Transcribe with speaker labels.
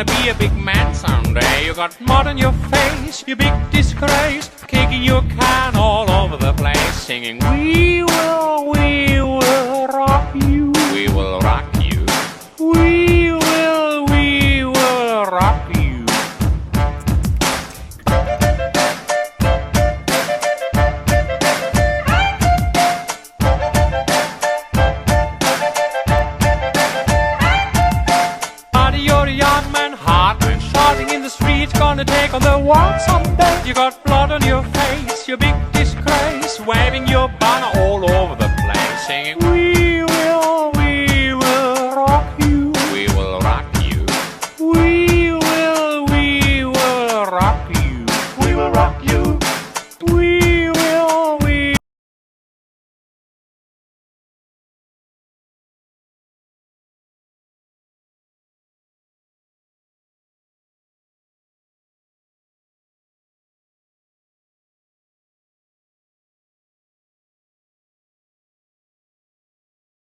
Speaker 1: gonna be a big man someday. You got mud on your face, you big disgrace, kicking your can all over the place, singing, we will rock you. We will rock you. We will rock you. Buddy, you're a young man, hard man, shouting in the streets, gonna take on the world someday. You got blood on your face, you big disgrace, waving your banner all over the place, singing, we will